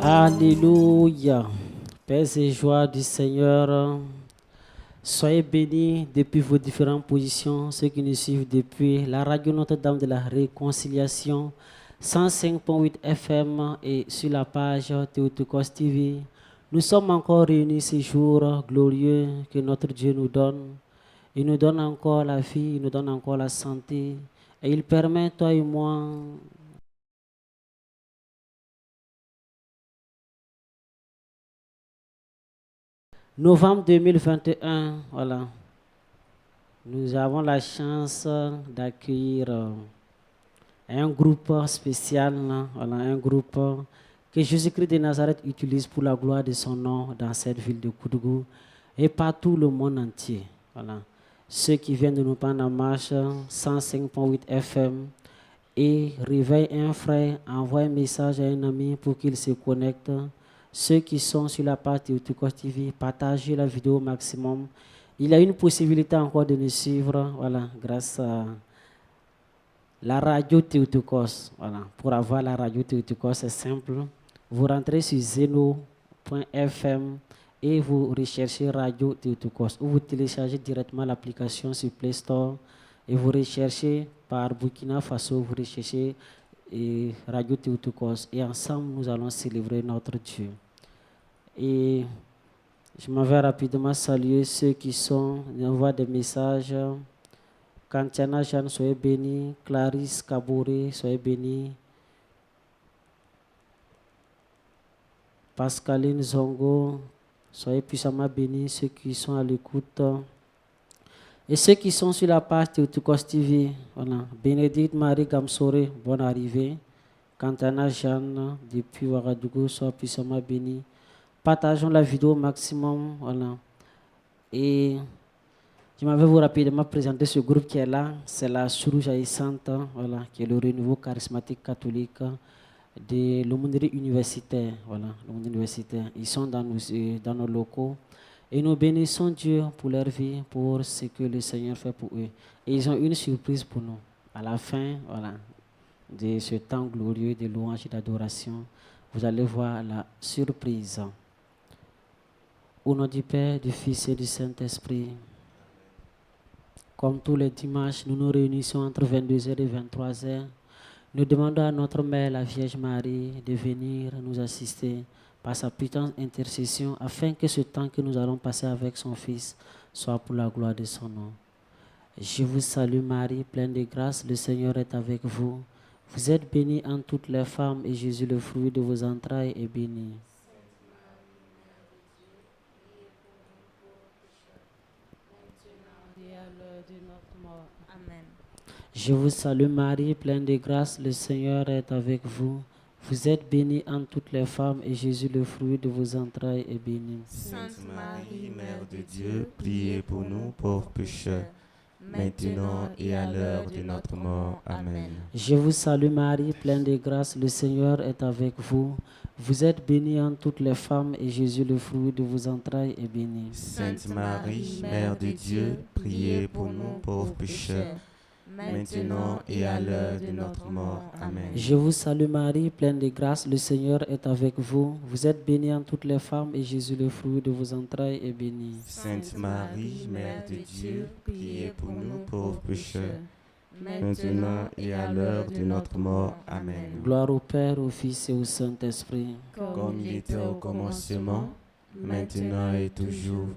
Alléluia. Paix et joie du Seigneur. Soyez bénis depuis vos différentes positions, ceux qui nous suivent depuis la radio Notre-Dame de la Réconciliation, 105.8 FM et sur la page Théotokos TV. Nous sommes encore réunis ces jours glorieux que notre Dieu nous donne. Il nous donne encore la vie, il nous donne encore la santé et il permet, toi et moi, novembre 2021, voilà. Nous avons la chance d'accueillir un groupe spécial, voilà, un groupe que Jésus-Christ de Nazareth utilise pour la gloire de son nom dans cette ville de Koudougou et partout le monde entier. Voilà. Ceux qui viennent de nous prendre en marche, 105.8 FM, et réveille un frère, envoie un message à un ami pour qu'il se connecte. Ceux qui sont sur la page Théotokos TV, partagez la vidéo au maximum. Il y a une possibilité encore de nous suivre, voilà, grâce à la radio Théotokos. Voilà. Pour avoir la radio Théotokos, c'est simple. Vous rentrez sur zeno.fm et vous recherchez Radio Théotokos ou vous téléchargez directement l'application sur Play Store et vous recherchez par Burkina Faso, vous recherchez Radio Théotokos et ensemble nous allons célébrer notre Dieu. Et je m'en vais rapidement saluer ceux qui envoient des messages. Kantiana Jeanne, soyez bénis. Clarisse Kabouré, soyez bénis. Pascaline Zongo, soyez puissamment bénis. Ceux qui sont à l'écoute. Et ceux qui sont sur la page Théotokos TV. Voilà. Bénédicte Marie Gamsore, bonne arrivée. Kantiana Jeanne, depuis Ouagadougou, soyez puissamment bénis. Partageons la vidéo au maximum. Voilà. Et je m'avais vous rapidement présenter ce groupe qui est là. C'est la Sourou Jaillissante, voilà, qui est le renouveau charismatique catholique de l'aumônerie universitaire. Voilà, l'aumônerie universitaire. Ils sont dans nos locaux. Et nous bénissons Dieu pour leur vie, pour ce que le Seigneur fait pour eux. Et ils ont une surprise pour nous. À la fin, voilà, de ce temps glorieux de louange et d'adoration, vous allez voir la surprise. Au nom du Père, du Fils et du Saint-Esprit. Comme tous les dimanches, nous nous réunissons entre 22h et 23h. Nous demandons à notre Mère, la Vierge Marie, de venir nous assister par sa puissante intercession afin que ce temps que nous allons passer avec son Fils soit pour la gloire de son nom. Je vous salue Marie, pleine de grâce, le Seigneur est avec vous. Vous êtes bénie en toutes les femmes et Jésus, le fruit de vos entrailles, est béni. Amen. Je vous salue Marie, pleine de grâce, le Seigneur est avec vous. Vous êtes bénie en toutes les femmes et Jésus, le fruit de vos entrailles, est béni. Sainte Marie, Mère de Dieu, priez pour nous pauvres pécheurs, maintenant et à l'heure de notre mort. Amen. Je vous salue Marie, pleine de grâce, le Seigneur est avec vous. Vous êtes bénie en toutes les femmes et Jésus, le fruit de vos entrailles, est béni. Sainte Marie, Mère de Dieu, priez pour nous pauvres pécheurs, maintenant et à l'heure de notre mort. Amen. Je vous salue Marie, pleine de grâce, le Seigneur est avec vous. Vous êtes bénie en toutes les femmes et Jésus, le fruit de vos entrailles, est béni. Sainte Marie, Mère de Dieu, priez pour nous pauvres pécheurs, maintenant et à l'heure de notre mort. Amen. Gloire au Père, au Fils et au Saint-Esprit. Comme il était au commencement, maintenant et toujours,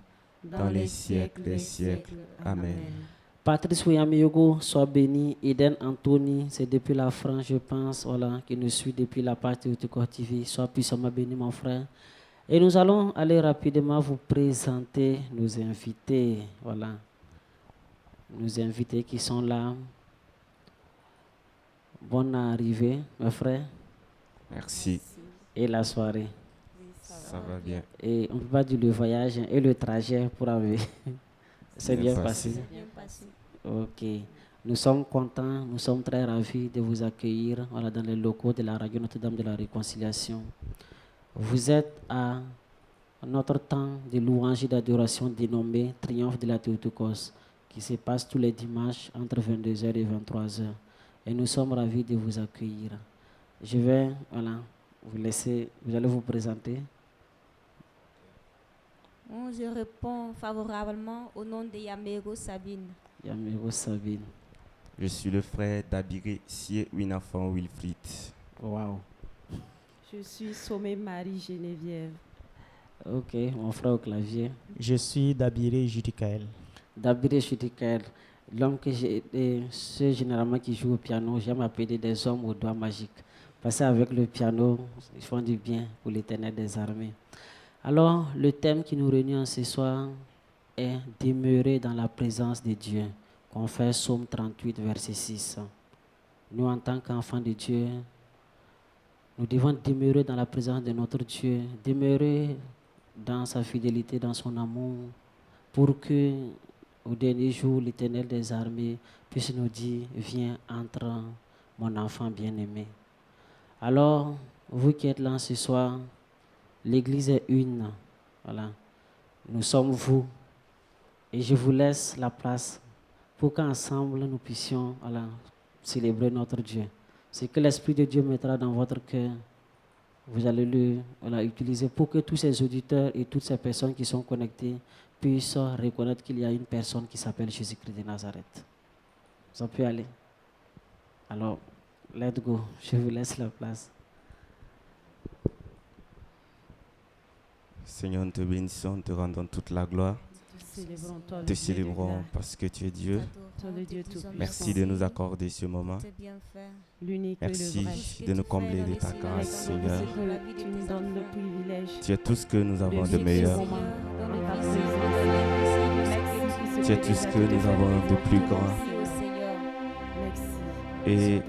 dans les siècles des siècles. Amen. Patrice Ouyamiyogo, sois béni. Eden Anthony, c'est depuis la France, je pense, voilà, qui nous suit depuis la partie Théotokos TV. Sois puissamment béni, mon frère. Et nous allons aller rapidement vous présenter nos invités. Voilà. Nos invités qui sont là. Bonne arrivée, mes frères. Merci. Et la soirée. Ça va bien. Et on ne peut pas dire le voyage et le trajet pour arriver. C'est bien passé. Ok. Nous sommes contents, nous sommes très ravis de vous accueillir voilà, dans les locaux de la radio Notre-Dame de la Réconciliation. Vous êtes à notre temps de louange et d'adoration dénommé Triomphe de la Théotokos, qui se passe tous les dimanches entre 22h et 23h. et nous sommes ravis de vous accueillir. Je vais vous laisser, vous allez vous présenter. Je réponds favorablement au nom de Yamero Sabine. Yamero Sabine. Je suis le frère d'Abiré Sie Winafan Wilfried. Wow. Je suis Sommé Marie Geneviève. Ok, mon frère au clavier. Je suis Dabiré Judikael. Dabiré Judikael, l'homme que j'ai aidé, ceux généralement qui jouent au piano, j'aime appeler des hommes aux doigts magiques. Parce qu'avec le piano, ils font du bien pour l'Éternel des armées. Alors, le thème qui nous réunit ce soir est demeurer dans la présence de Dieu. Confère Psaume 38, verset 6. Nous, en tant qu'enfants de Dieu, nous devons demeurer dans la présence de notre Dieu, demeurer dans sa fidélité, dans son amour, pour que, au dernier jour, l'Éternel des armées puisse nous dire, viens, entre, mon enfant bien-aimé. Alors, vous qui êtes là ce soir, l'Église est une. Voilà. Nous sommes vous. Et je vous laisse la place pour qu'ensemble nous puissions célébrer notre Dieu. Ce que l'Esprit de Dieu mettra dans votre cœur, vous allez le utiliser pour que tous ces auditeurs et toutes ces personnes qui sont connectées puissent reconnaître qu'il y a une personne qui s'appelle Jésus-Christ de Nazareth. Vous pouvez aller. Alors, let's go. Je vous laisse la place. Seigneur, nous te bénissons, te rendons toute la gloire. Te célébrons parce que tu es Dieu. Merci de nous accorder ce moment. Merci de nous combler de ta grâce, Seigneur. Tu es tout ce que nous avons de meilleur. Tu es tout ce que nous avons de plus grand. Et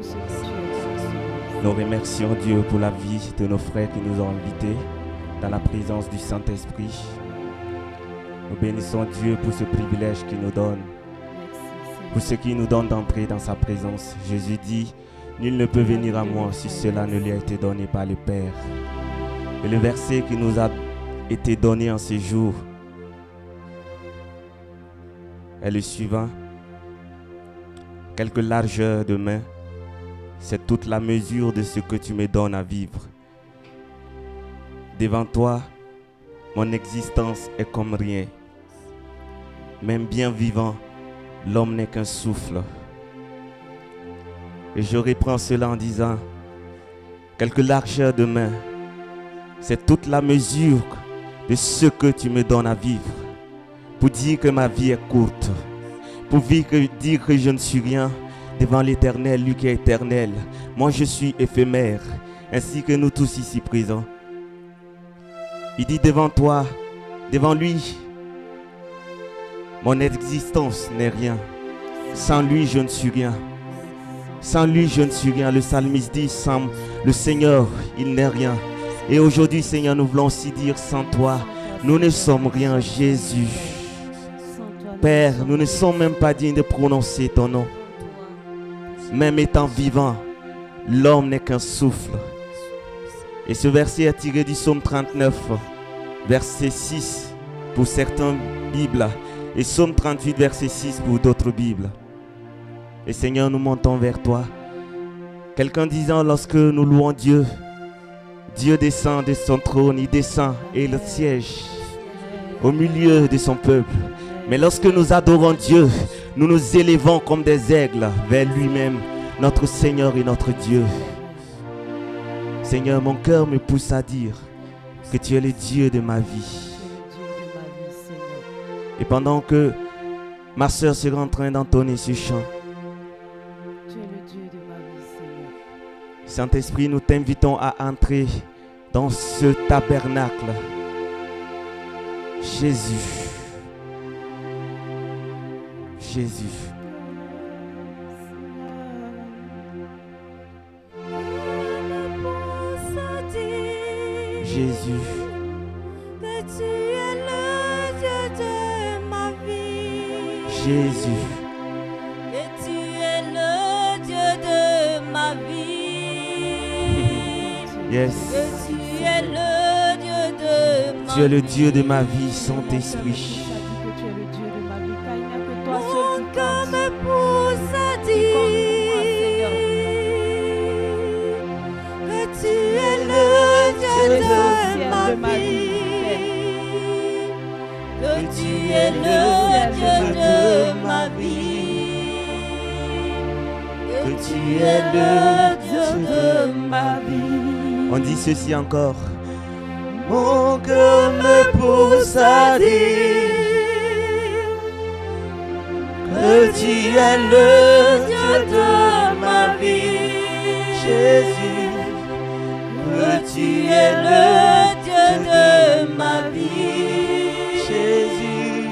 nous remercions Dieu pour la vie de nos frères qui nous ont invités dans la présence du Saint-Esprit. Nous bénissons Dieu pour ce privilège qu'il nous donne, pour ce qu'il nous donne d'entrer dans sa présence. Jésus dit, nul ne peut venir à moi si cela ne lui a été donné par le Père. Et le verset qui nous a été donné en ces jours est le suivant. Quelques largeurs de main, c'est toute la mesure de ce que tu me donnes à vivre. Devant toi, mon existence est comme rien. Même bien vivant, l'homme n'est qu'un souffle. Et je reprends cela en disant, quelques largeurs de main, c'est toute la mesure de ce que tu me donnes à vivre. Pour dire que ma vie est courte. Pour dire que je ne suis rien devant l'Éternel, lui qui est éternel. Moi je suis éphémère, ainsi que nous tous ici présents. Il dit devant toi, devant lui, mon existence n'est rien. Sans lui, je ne suis rien. Sans lui, je ne suis rien. Le psalmiste dit, sans le Seigneur, il n'est rien. Et aujourd'hui, Seigneur, nous voulons aussi dire, sans toi, nous ne sommes rien, Jésus. Père, nous ne sommes même pas dignes de prononcer ton nom. Même étant vivant, l'homme n'est qu'un souffle. Et ce verset est tiré du psaume 39, verset 6 pour certaines Bibles et psaume 38, verset 6 pour d'autres Bibles. Et Seigneur, nous montons vers toi. Quelqu'un disant, lorsque nous louons Dieu, Dieu descend de son trône, il descend et il siège au milieu de son peuple. Mais lorsque nous adorons Dieu, nous nous élevons comme des aigles vers lui-même, notre Seigneur et notre Dieu. Seigneur, mon cœur me pousse à dire que tu es le Dieu de ma vie. Et pendant que ma soeur sera en train d'entonner ce chant, Saint-Esprit, nous t'invitons à entrer dans ce tabernacle. Jésus. Jésus. Jésus. Que tu es le Dieu de ma vie. Jésus. Que tu es le Dieu de ma vie. Yes. Que tu es le Dieu de ma vie. Tu es le Dieu de ma vie, Saint-Esprit. Mon cœur me pousse à dire tu es le Dieu de ma vie. On dit ceci encore. Mon cœur me pousse à dire que tu es le Dieu de ma vie, Jésus, que tu es le Dieu de ma vie, Jésus,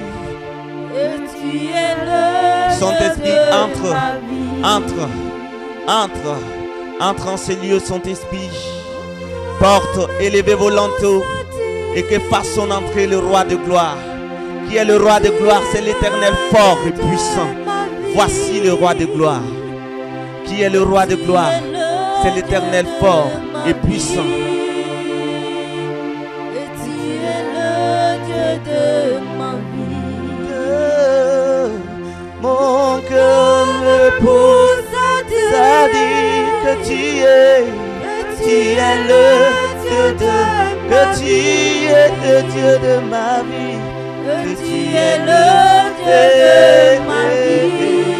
que tu es le Saint-Esprit, entre en ces lieux, Saint-Esprit, porte, élevez vos lanteaux et que fasse son entrée le roi de gloire. Qui est le roi de gloire? C'est l'Éternel fort et puissant. Voici le roi de gloire. Qui est le roi de gloire? C'est l'Éternel fort et puissant. Et tu es le Dieu de ma vie. Mon cœur me pousse à dire que tu es le Dieu que tu es le Dieu de ma vie. Que tu es le Dieu de ma vie,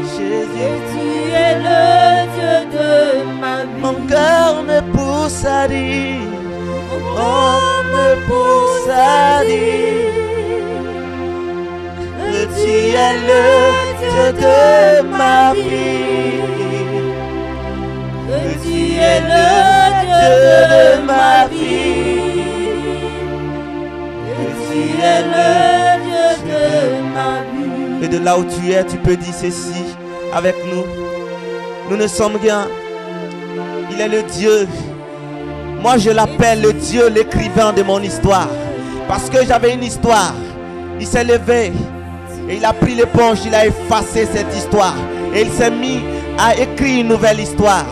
Jésus, tu es le Dieu de ma vie. Mon cœur me pousse à dire, me pousse à dire que tu es le Dieu de ma vie, que tu es le Dieu de ma vie. Tu es le Dieu de ma vie. Et de là où tu es, tu peux dire ceci avec nous. Nous ne sommes rien. Il est le Dieu. Moi, je l'appelle le Dieu, l'écrivain de mon histoire. Parce que j'avais une histoire. Il s'est levé et il a pris l'éponge, il a effacé cette histoire. Et il s'est mis à écrire une nouvelle histoire.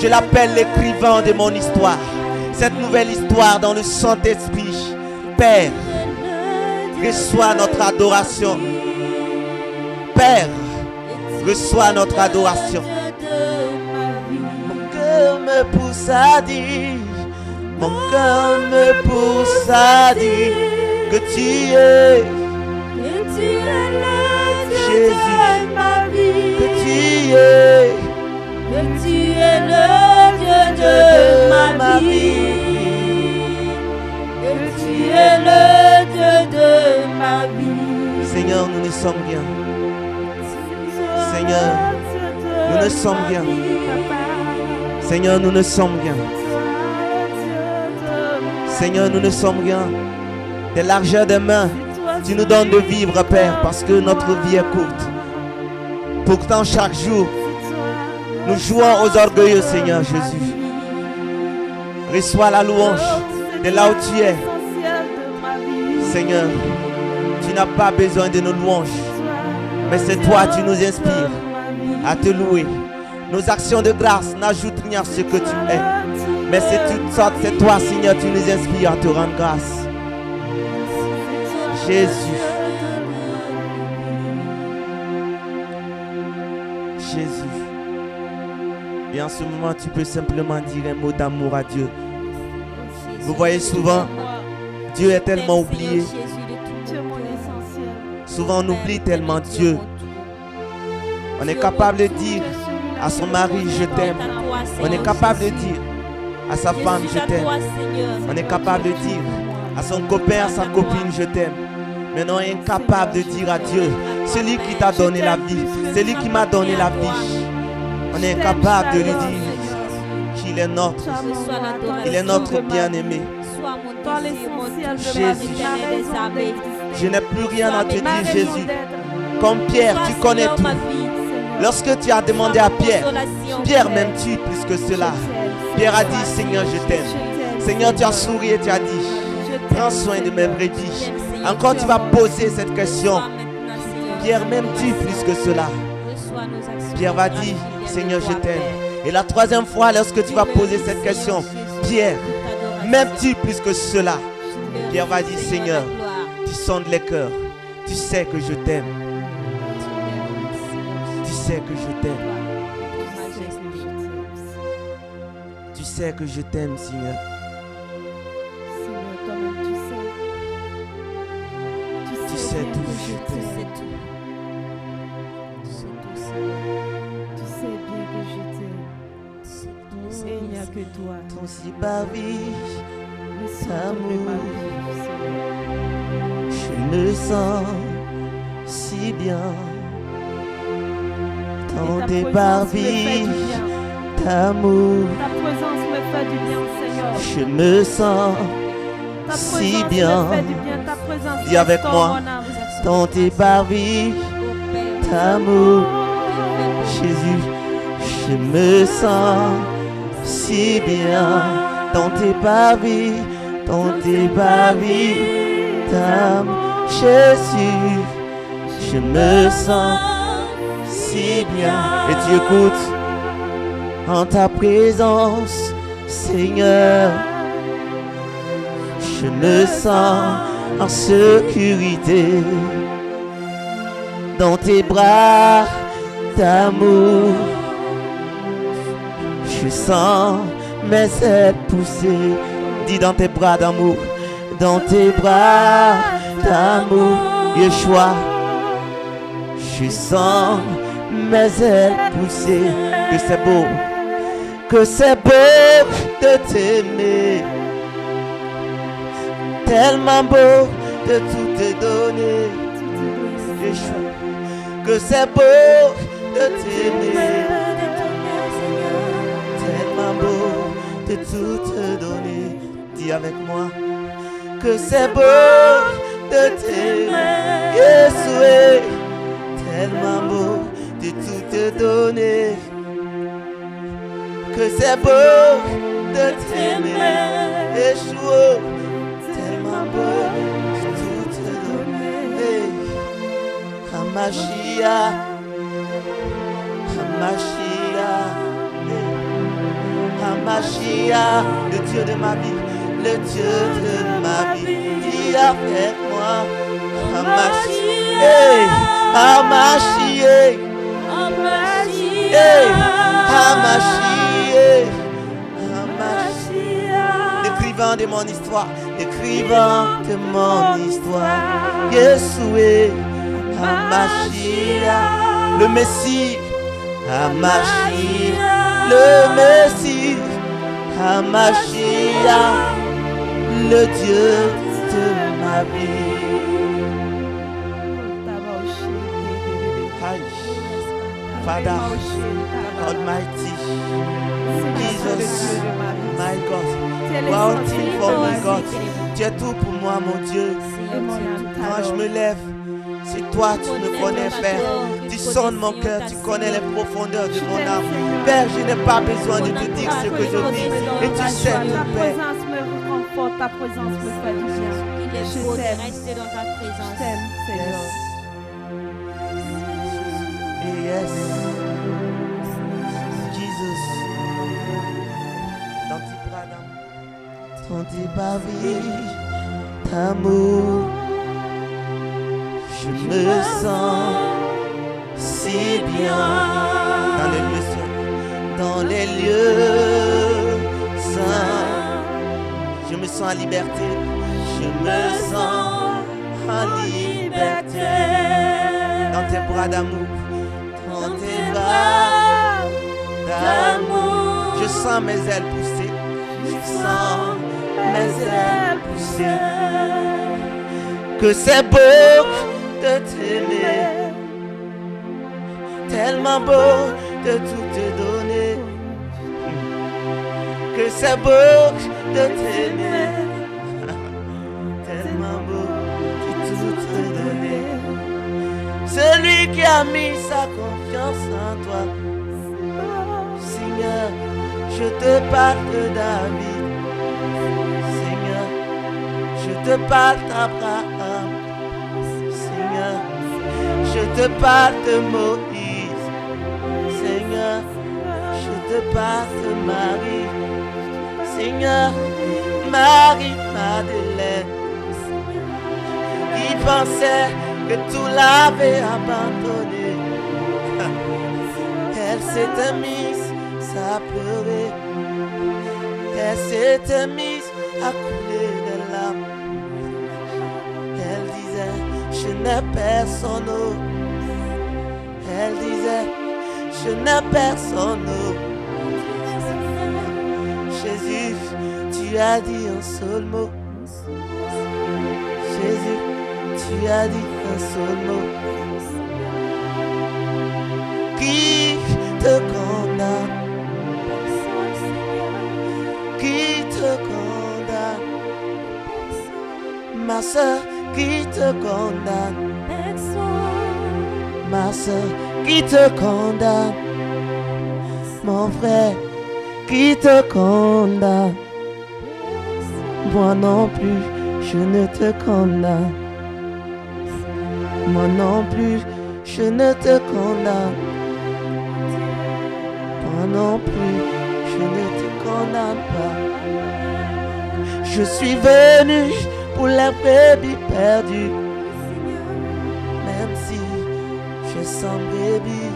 Je l'appelle l'écrivain de mon histoire. Cette nouvelle histoire dans le Saint-Esprit. Père, reçois notre adoration. Père, reçois notre adoration. Mon cœur me pousse à dire, mon cœur me pousse à dire que tu es Jésus, de ma vie. que tu es le Dieu de ma vie. Que tu es le Dieu de ma vie. Seigneur, nous ne sommes rien. Seigneur, nous ne sommes rien. Seigneur, nous ne sommes rien. Seigneur, nous ne sommes rien. Des largeurs de mains, tu nous donnes de vivre, Père, parce que notre vie est courte. Pourtant, chaque jour, nous jouons aux orgueilleux, Seigneur Jésus. Reçois la louange de là où tu es. Seigneur, tu n'as pas besoin de nos louanges, mais c'est toi qui nous inspires à te louer. Nos actions de grâce n'ajoutent rien à ce que tu es, mais c'est toi, Seigneur, tu nous inspires à te rendre grâce. Jésus. Jésus. Et en ce moment, tu peux simplement dire un mot d'amour à Dieu. Vous voyez souvent, Dieu est tellement oublié. Souvent on oublie tellement Dieu. On est capable de dire à son mari, je t'aime. On est capable de dire à sa femme, je t'aime. On est capable de dire à son copain, à sa copine, je t'aime. Mais on est incapable de dire à Dieu, celui qui t'a donné la vie, celui qui m'a donné la vie. On est incapable de lui dire qu'il est notre. Il est notre bien-aimé. Jésus, je n'ai plus rien à te dire, Jésus. Comme Pierre, tu connais tout. Lorsque tu as demandé à Pierre, Pierre m'aimes-tu plus que cela? Pierre a dit, Seigneur, je t'aime. Seigneur, tu as souri et tu as dit, prends soin de mes brebis. Encore tu vas poser cette question. Pierre, m'aimes-tu plus que cela? Pierre va dire, Seigneur, je t'aime. Et la troisième fois, lorsque tu vas poser cette question, Pierre, m'aimes-tu plus que cela? Pierre va dire, Seigneur, tu sondes les cœurs. Tu sais que je t'aime. Tu sais que je t'aime. Tu sais que je t'aime, Seigneur. Seigneur, toi-même, tu sais. Tu sais tout. Tu sais que toi. ton si parvis Le centre de ma vie, Seigneur. je me sens si bien. Dans Et tes ta présence me fait parvis du bien. d'amour, Ta présence me fait du bien, Seigneur. je me sens Ta si présence bien. me fait du bien. Ta présence Dis avec restaure moi. mon âme. Dans tes parvis d'amour, Jésus, je me sens si bien. Dans tes parvis d'amour, Jésus, je me sens si bien. Et tu écoutes en ta présence, Seigneur. Je me sens en sécurité dans tes bras d'amour. Je sens mes ailes pousser. Dis dans tes bras d'amour, dans tes bras d'amour, Yeshua. Je sens mes ailes pousser. Que c'est beau de t'aimer. Tellement beau de tout te donner, Yeshua. Que c'est beau de t'aimer. Tellement beau de tout te donner. Dis avec moi. Que c'est beau de t'aimer, Yeshua. Tellement beau de tout te donner. Que c'est beau de t'aimer, Yeshua. Tellement beau de tout te donner. Hey. Hamashia, Hamashia, hey. Hamashia, le Dieu de ma vie, le Dieu de ma vie. Dis avec moi, Hamashia, hey. Hamashia, hey. Hamashia, Hamashia, l'écrivain de mon histoire, l'écrivain de mon histoire, Yeshua, Hamashia, le Messie, Hamashia, le Messie, Hamashia, le Dieu de ma vie. Aïe. Father Almighty, Jesus, my God, bounty for me, God. Tu es tout pour moi, mon Dieu. Quand je me lève, c'est toi, tu me connais, Père. Tu sondes mon cœur, tu connais les profondeurs de mon âme. Père, je n'ai pas besoin de te dire ce que je vis. Et tu sais Ta tout, Père. présence me réconforte, ta présence me fait du bien. Il est beau de rester dans ta Je présence. t'aime, Seigneur. Yes. Jesus. Dans tes bras d'amour. Dans tes parvis d'amour. Je me sens si bien. Dans les lieux saints. Dans les lieux saints. Je me sens en liberté. Je me sens en liberté. Dans tes bras d'amour. Dans tes bras d'amour, je sens mes ailes pousser, je sens mes ailes pousser. Que c'est beau de t'aimer, tellement beau de tout te donner. Que c'est beau de t'aimer, tellement beau de tout te donner. Celui qui a mis sa confiance en toi, Seigneur, je te parle de David, Seigneur, je te parle d'Abraham, Seigneur, je te parle de Moïse, Seigneur, je te parle de Marie, Seigneur, Marie-Madeleine, qui pensait que tout l'avait abandonné. Elle s'était mise à pleurer. Elle s'était mise à couler des larmes. Elle disait, je n'ai personne. Elle disait, je n'ai personne. tu as dit un seul mot. Jésus, tu as dit un seul mot. Qui te condamne? Qui te condamne? Ma soeur, qui te condamne? Ma soeur, qui te condamne? Mon frère, qui te condamne? Moi non plus, je ne te condamne. Moi non plus, je ne te condamne. Moi non plus, je ne te condamne pas. Je suis venu pour la brebis perdue. Même si je sens brebis,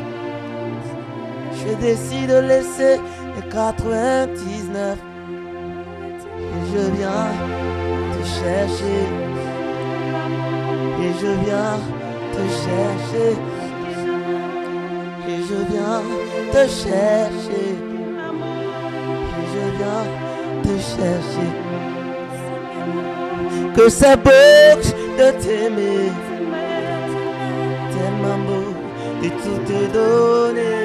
je décide de laisser les 99. Et je viens te chercher. Et je viens te chercher. Et je viens te chercher. Et je viens te chercher. Que c'est beau de t'aimer, tellement beau de tout te donner.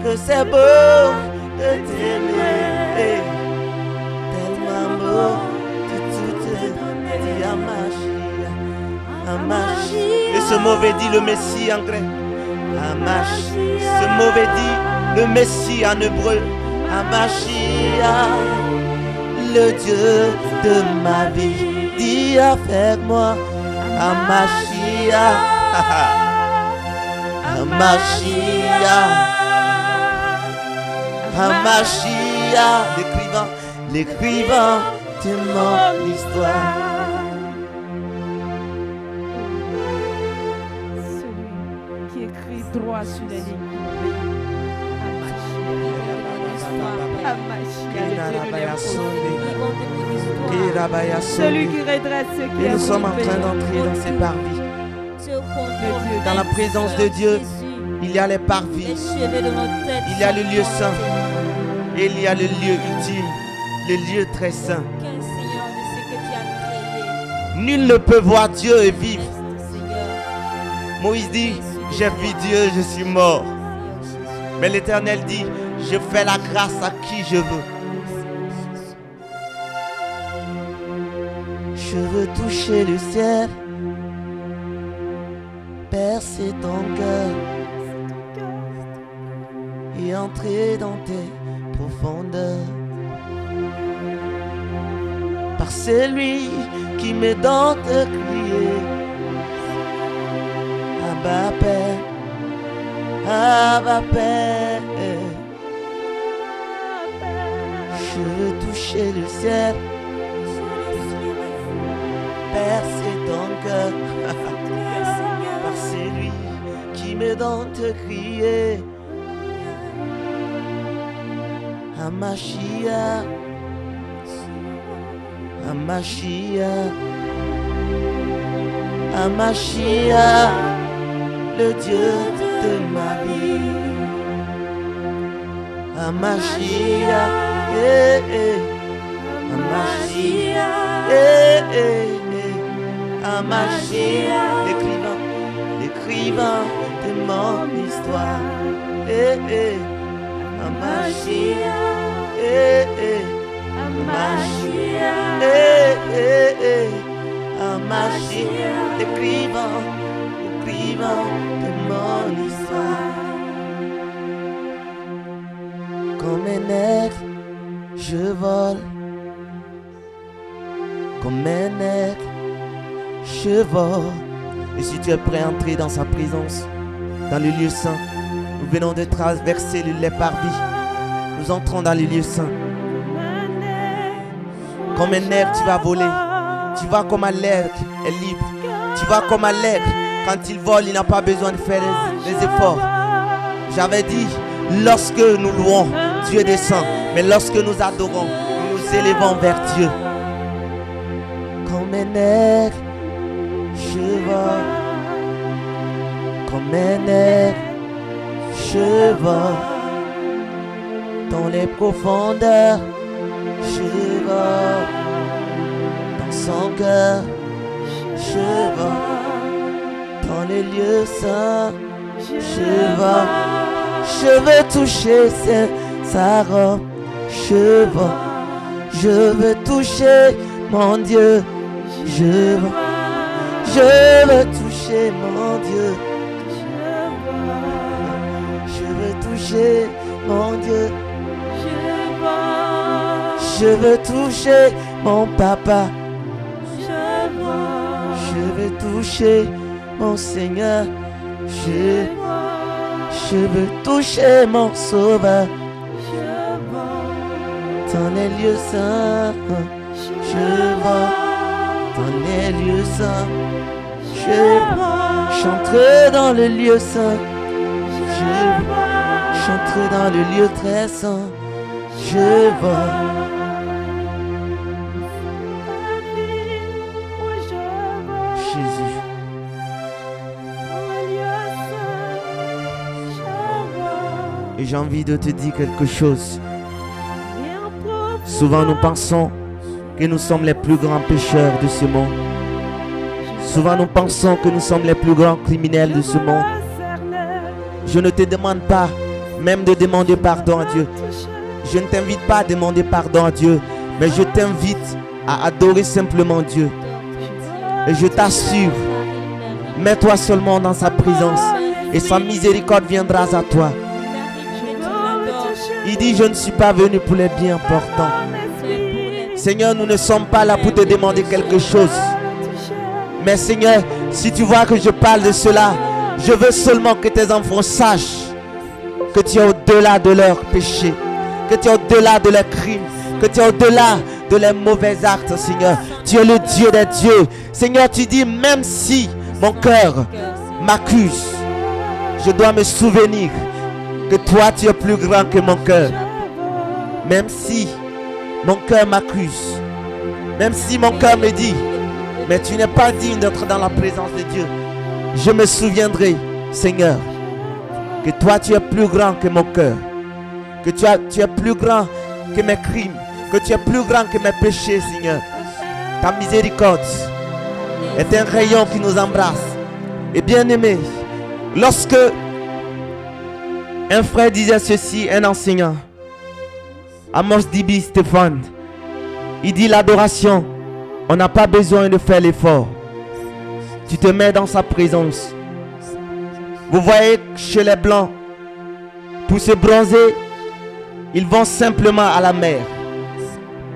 Que c'est beau de t'aimer, tellement beau de tout te donner. Amachia. Et ce mauvais dit le Messie en grec. Amachia. Ce mauvais dit le Messie en hébreu. Amachia. Le Dieu de ma vie, dis avec moi, Amachia, Amachia, Amachia, l'écrivain de mon histoire. Celui qui écrit droit sur les lignes. Celui qui redresse ce qui et est nous sommes en mauvais. train d'entrer dans ces parvis. Dans la présence de Dieu, il y a les parvis, il y a le lieu saint et il y a le lieu ultime, le lieu très saint. Nul ne peut voir Dieu et vivre. Moïse dit, j'ai vu Dieu, je suis mort. Mais l'Éternel dit, je fais la grâce à qui je veux. Je veux toucher le ciel, percer ton cœur et entrer dans tes profondeurs. Par celui qui me donne de crier, Abba Père, Abba Père. Je veux toucher le ciel, percer ton cœur, par celui qui me donne de crier, Amachia, Amachia, Amachia, le Dieu de ma vie, Amachia. Amachia, Amachia, l'écrivain de mon histoire. Amachia, Amachia, Amachia, l'écrivain de mon histoire. Comme un aigle, je vole, comme un aigle, je vole. Et si tu es prêt à entrer dans sa présence, dans le lieu saint, nous venons de traverser les parvis. Nous entrons dans le lieu saint. Comme un aigle, tu vas voler. Tu vas comme un aigle est libre. Tu vas comme un aigle. Quand il vole, il n'a pas besoin de faire les efforts. J'avais dit, lorsque nous louons, Dieu descend. Mais lorsque nous adorons, nous nous élevons vers Dieu. Comme un aigle, je vole. Comme un aigle, je vole. Dans les profondeurs Je vais dans son cœur. Je vais dans les lieux saints. Je veux toucher sa robe. Je veux toucher mon Dieu. Je veux toucher mon Dieu. Je veux toucher mon Dieu. Je veux toucher mon papa. Je veux toucher mon Seigneur. Je veux toucher mon Sauveur. Dans les lieux saints, je vais dans les lieux saints. J'entre dans le lieu saint. J'entre dans le lieu très saint. Je vais. Jésus. Et j'ai envie de te dire quelque chose. Souvent nous pensons que nous sommes les plus grands pécheurs de ce monde. Souvent nous pensons que nous sommes les plus grands criminels de ce monde. Je ne te demande pas même de demander pardon à Dieu. Je ne t'invite pas à demander pardon à Dieu, mais je t'invite à adorer simplement Dieu. Et je t'assure, mets-toi seulement dans sa présence et sa miséricorde viendra à toi. Il dit, je ne suis pas venu pour les biens importants. Seigneur, nous ne sommes pas là pour te demander quelque chose. Mais Seigneur, si tu vois que je parle de cela, je veux seulement que tes enfants sachent que tu es au-delà de leurs péchés, que tu es au-delà de leurs crimes, que tu es au-delà de leurs mauvais actes, Seigneur. Tu es le Dieu des dieux. Seigneur, tu dis, même si mon cœur m'accuse, je dois me souvenir que toi, tu es plus grand que mon cœur. Même si mon cœur m'accuse, même si mon cœur me dit, mais tu n'es pas digne d'être dans la présence de Dieu, je me souviendrai, Seigneur, que toi, tu es plus grand que mon cœur, que tu es plus grand que mes crimes, que tu es plus grand que mes péchés, Seigneur. Ta miséricorde est un rayon qui nous embrasse. Et bien aimé, lorsque un frère disait ceci, un enseignant, Amos Dibi Stéphane, il dit l'adoration, on n'a pas besoin de faire l'effort. Tu te mets dans sa présence. Vous voyez chez les blancs, pour se bronzer, ils vont simplement à la mer.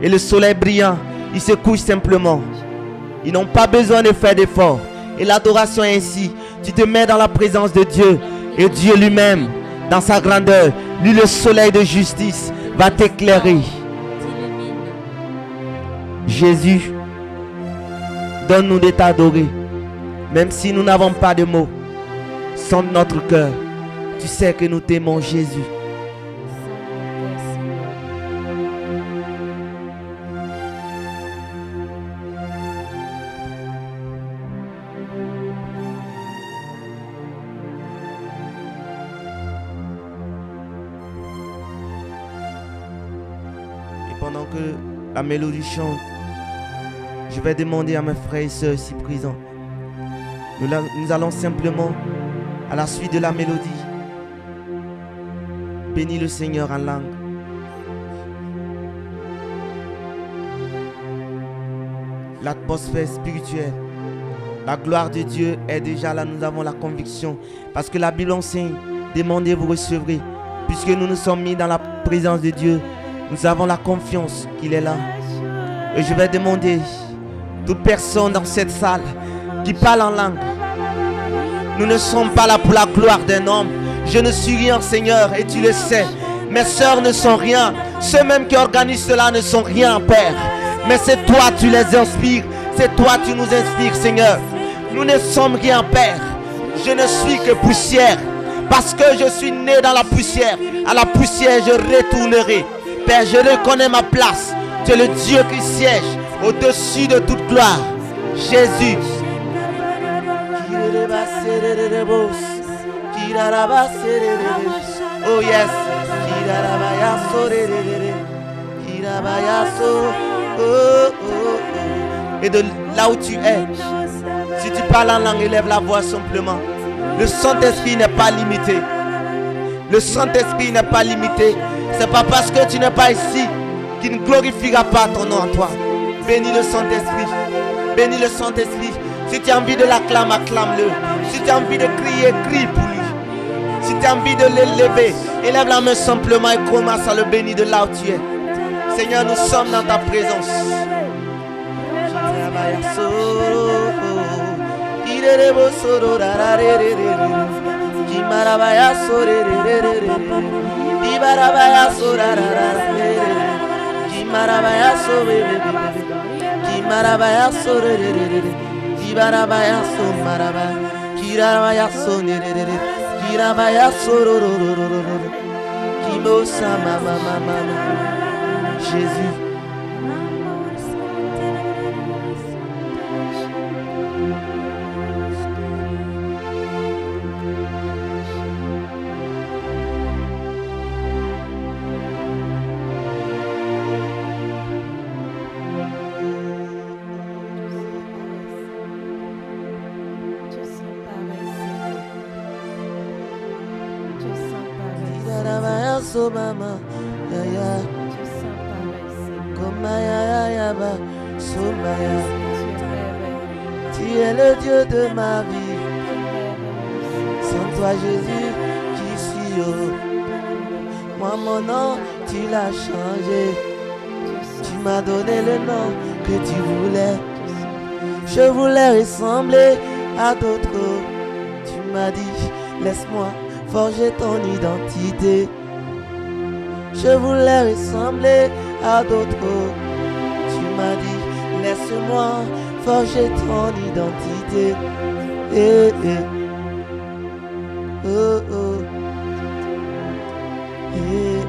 Et le soleil brillant, ils se couchent simplement. Ils n'ont pas besoin de faire d'effort. Et l'adoration est ainsi. Tu te mets dans la présence de Dieu. Et Dieu lui-même, dans sa grandeur, lui le soleil de justice, va t'éclairer. Jésus, donne-nous de t'adorer. Même si nous n'avons pas de mots. Sonde notre cœur. Tu sais que nous t'aimons, Jésus. Pendant que la mélodie chante, je vais demander à mes frères et sœurs ici présents. Nous allons simplement, à la suite de la mélodie, bénir le Seigneur en langue. L'atmosphère spirituelle, la gloire de Dieu est déjà là, nous avons la conviction. Parce que la Bible enseigne, demandez, vous recevrez. Puisque nous nous sommes mis dans la présence de Dieu, nous avons la confiance qu'il est là. Et je vais demander, toute personne dans cette salle qui parle en langue, nous ne sommes pas là pour la gloire d'un homme. Je ne suis rien, Seigneur, et tu le sais. Mes sœurs ne sont rien. Ceux même qui organisent cela ne sont rien, Père. Mais c'est toi, tu les inspires. C'est toi, tu nous inspires, Seigneur. Nous ne sommes rien, Père. Je ne suis que poussière. Parce que je suis né dans la poussière. À la poussière, je retournerai. Père, je reconnais ma place. Tu es le Dieu qui siège au-dessus de toute gloire. Jésus. Oh yes. Et de là où tu es, si tu parles en langue, élève la voix simplement. Le Saint-Esprit n'est pas limité. Le Saint-Esprit n'est pas limité. C'est pas parce que tu n'es pas ici qu'il ne glorifiera pas ton nom en toi. Bénis le Saint-Esprit. Bénis le Saint-Esprit. Si tu as envie de l'acclamer, acclame-le. Si tu as envie de crier, crie pour lui. Si tu as envie de l'élever, élève la main simplement et commence à le bénir de là où tu es. Seigneur, nous sommes dans ta présence. Jésus. So mama, ya ya, comme ya ya ba, so maya. Tu es le Dieu de ma vie. Sans toi Jésus, qui suis yo. Moi mon nom, tu l'as changé. Tu m'as donné le nom que tu voulais. Je voulais ressembler à d'autres. Tu m'as dit, laisse-moi forger ton identité. Je voulais ressembler à d'autres. Tu m'as dit, laisse-moi forger ton identité. Eh, eh. Oh, oh. Eh,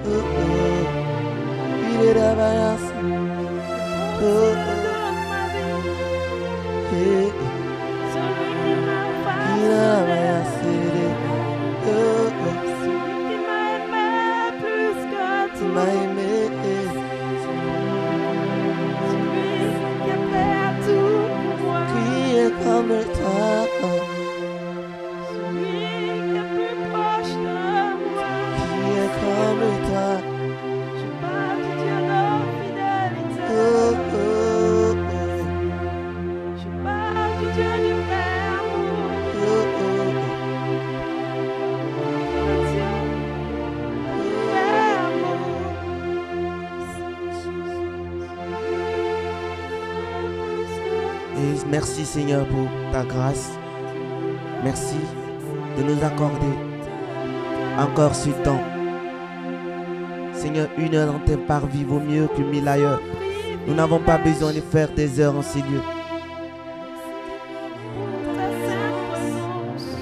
oh, oh. Il est là-bas. Oh, oh. Eh, eh. Il est là-bas. Oh, oh. Tu m'as aimé, qui est comme toi, qui est comme toi. Oh, oh, oh. Oh, oh. Et merci Seigneur pour ta grâce. Merci de nous accorder encore ce temps. Seigneur, 1 heure dans tes parvis vaut mieux que 1000 ailleurs. Nous n'avons pas besoin de faire des heures en ces lieux.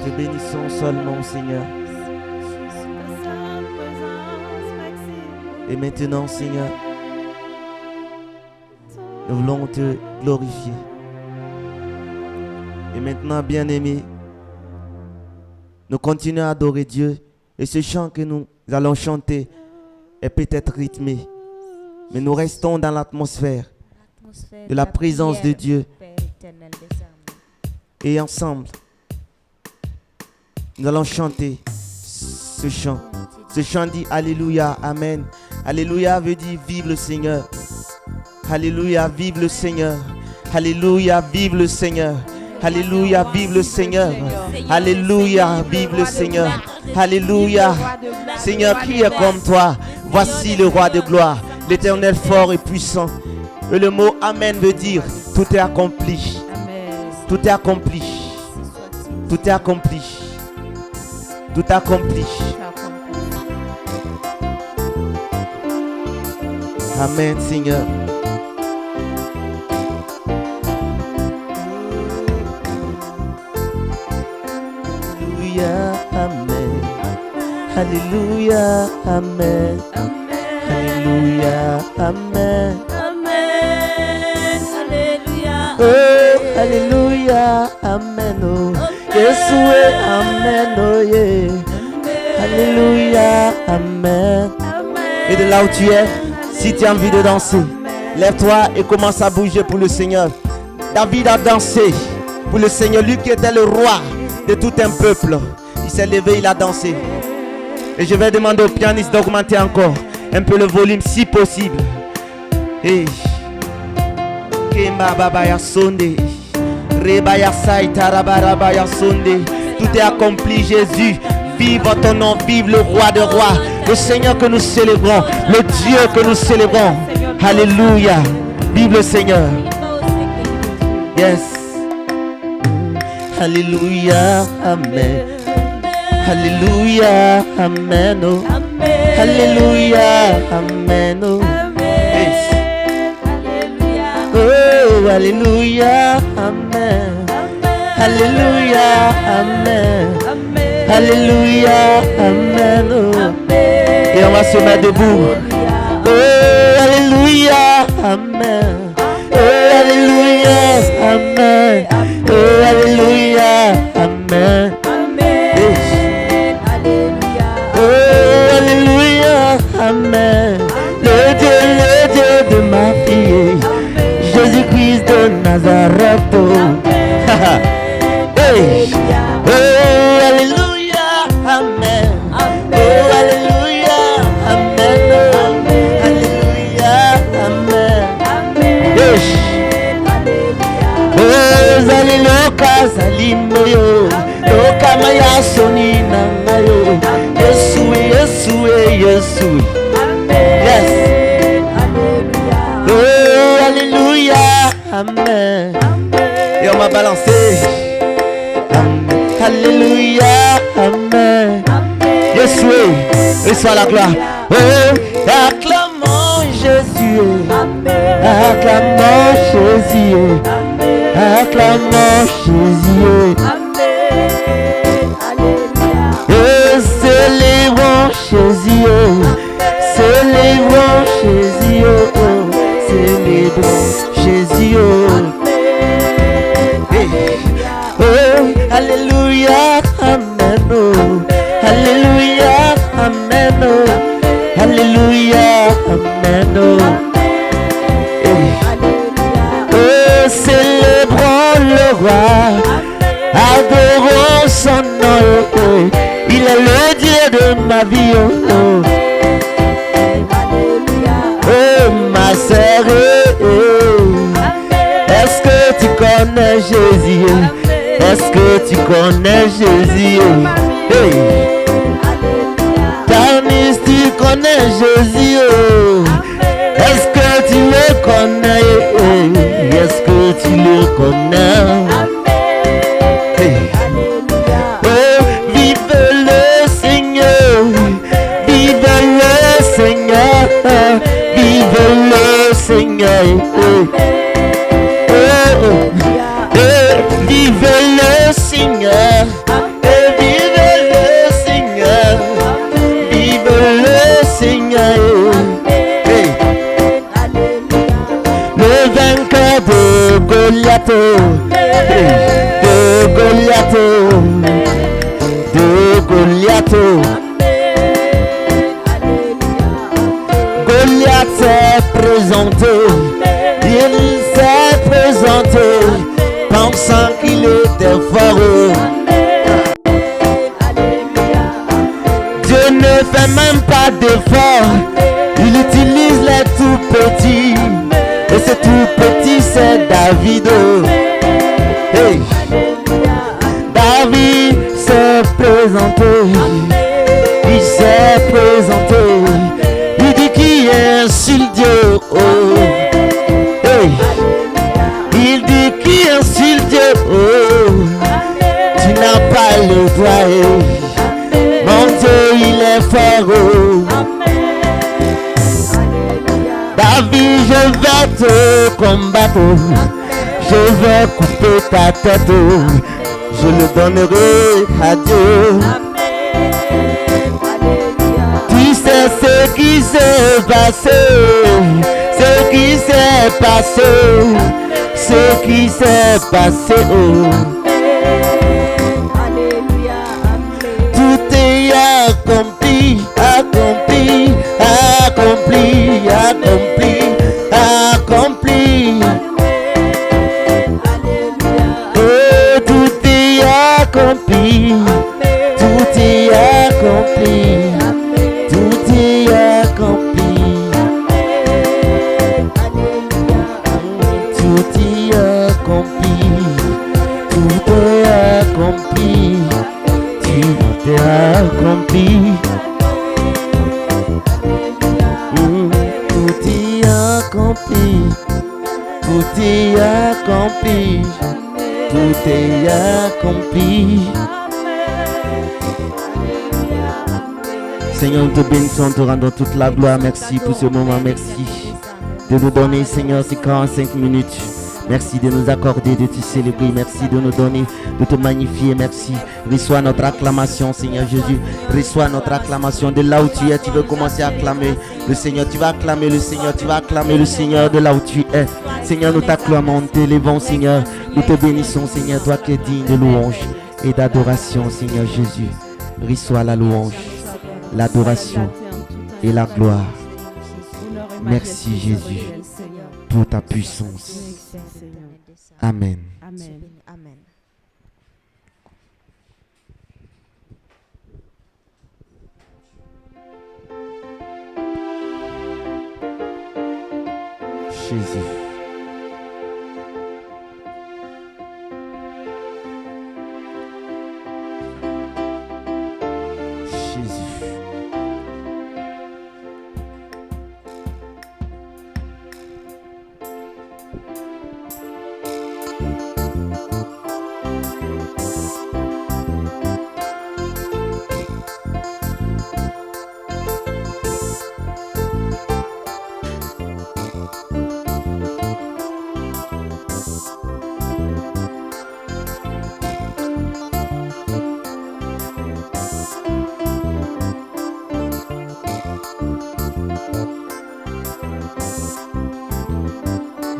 Te bénissons seulement, Seigneur. Et maintenant, Seigneur, nous voulons te glorifier. Et maintenant, bien-aimés, nous continuons à adorer Dieu. Et ce chant que nous allons chanter est peut-être rythmé, mais nous restons dans l'atmosphère de la présence de Dieu. Et ensemble, nous allons chanter ce chant. Ce chant dit Alléluia, Amen. Alléluia veut dire vive le Seigneur. Alléluia, vive le Seigneur. Alléluia, vive le Seigneur. Alléluia, vive le Seigneur. Alléluia, vive le Seigneur. Alléluia. Seigneur, qui est comme toi? Voici le roi de gloire, l'Éternel fort et puissant. Et le mot Amen veut dire tout est accompli. Tout est accompli. Tout est accompli. Tout est accompli. Amen, Seigneur. Alléluia, Amen. Alléluia, Amen. Oh, Alléluia, Amen. Oh, Yeshua, Amen. Oh, yeah. Alléluia, Amen. Et de là où tu es, si tu as envie de danser, lève-toi et commence à bouger pour le Seigneur. David a dansé pour le Seigneur, lui qui était le roi de tout un peuple. Il s'est levé, il a dansé. Et je vais demander au pianiste d'augmenter encore un peu le volume si possible. Hey. Tout est accompli, Jésus. Vive ton nom, vive le roi de rois, le Seigneur que nous célébrons, le Dieu que nous célébrons. Alléluia. Vive le Seigneur. Yes. Alléluia. Amen. Alléluia. Amen. Oh. Alléluia. Amen. Oh. Yes. Oh, alléluia. Amen. Alléluia. Amen. Alléluia, amen. Oh. Et on va se mettre debout. Oh, alléluia, amen. Oh, alléluia, amen. Oh, alléluia, amen. Oh, alléluia, amen. Le Dieu de ma fille, Jésus-Christ de Nazareth. Hey. Oh, alléluia. Amen. Oh, alléluia. Amen. Oh, alléluia. Amen. Yes. Oh, zali loka zali moyo. Loka maya soni na mayo. Yesu. Yes. Oh, alléluia. Amen. Et on va balancer. Alléluia, amen. Jésus, reçois la gloire. Oh, acclamons Jésus. Acclamons Jésus. Acclamons Jésus. Oh, célébrons Jésus. Célébrons Jésus. Célébrons Jésus. Oh, alléluia, amen. Oh, alléluia, amen. Oh, alléluia, amen. Oh, oh, célébrons le roi, adorons son nom. Oh, il est le Dieu de ma vie. Oh, oh ma sœur, est-ce que tu connais Jésus? Est-ce que tu connais Jésus? Hey. Tanis, tu connais Jésus? Est-ce que tu le connais? Est-ce que tu le connais? Hey. Oh, vive le Seigneur, vive le Seigneur, vive le Seigneur. Vive le Seigneur, vive le Seigneur, vive le Seigneur. Hey. Le vainqueur de Goliath, de Goliath, de Goliath. Goliath s'est présenté, il s'est présenté, pensant qu'il était fort. Dieu ne fait même pas d'effort, il utilise les tout petits, et ce tout petit c'est David. Hey. David s'est présenté, il s'est présenté, il dit qui insulte Dieu. Oh. Hey. Il dit qui insulte Dieu. Oh. Tu n'as pas le droit. Mon Dieu il est fort. Oh. David, je vais te combattre, je vais couper ta tête, je le donnerai à Dieu. Tu sais ce qui s'est passé, ce qui s'est passé, ce qui s'est passé. Oh. Tout est accompli, accompli, accompli. est accompli. Tout est accompli. Seigneur, nous te bénissons, te rendons toute la gloire. Merci pour ce moment. Merci de nous donner, Seigneur, ces 45 minutes. Merci de nous accorder, de te célébrer. Merci de nous donner, de te magnifier. Merci. Reçois notre acclamation, Seigneur Jésus. Reçois notre acclamation de là où tu es. Tu veux commencer à acclamer le Seigneur. Tu vas acclamer le Seigneur. Tu vas acclamer le Seigneur de là où tu es. Seigneur, nous t'acclamons, nous t'élevons, Seigneur. Nous te bénissons, Seigneur. Toi qui es digne de louange et d'adoration, Seigneur Jésus. Reçois la louange, l'adoration et la gloire. Merci Jésus pour ta puissance. Amen. Amen. Amen. Jésus. Jésus.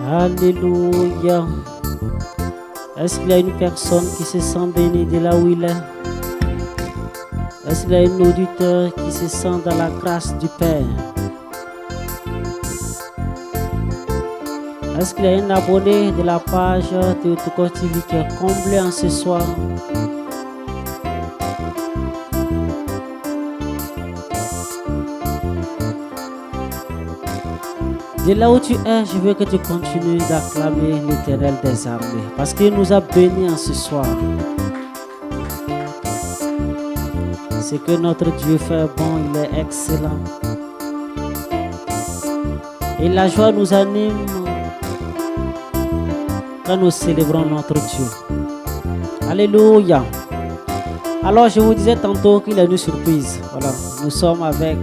Alléluia. Est-ce qu'il y a une personne qui se sent bénie de là où il est? Est-ce qu'il y a un auditeur qui se sent dans la grâce du Père? Est-ce qu'il y a un abonné de la page Théotokos TV qui est comblé en ce soir? De là où tu es, je veux que tu continues d'acclamer l'Éternel des armées, parce qu'il nous a bénis en ce soir. Ce que notre Dieu fait bon, il est excellent. Et la joie nous anime quand nous célébrons notre Dieu. Alléluia. Alors je vous disais tantôt qu'il y a une surprise. Voilà, nous sommes avec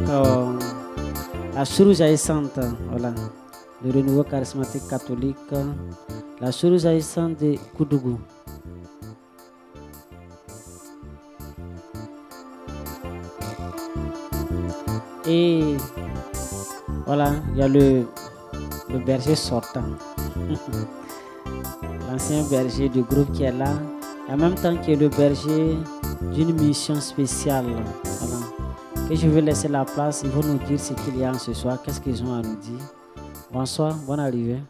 la Chourouge jaillissante, voilà, le renouveau charismatique catholique, la Chourouge jaillissante de Koudougou. Et voilà, il y a le berger sortant, l'ancien berger du groupe qui est là, et en même temps qui est le berger d'une mission spéciale. Voilà. Que je vais laisser la place, ils vont nous dire ce qu'il y a ce soir, qu'est-ce qu'ils ont à nous dire. Bonsoir, bonne arrivée.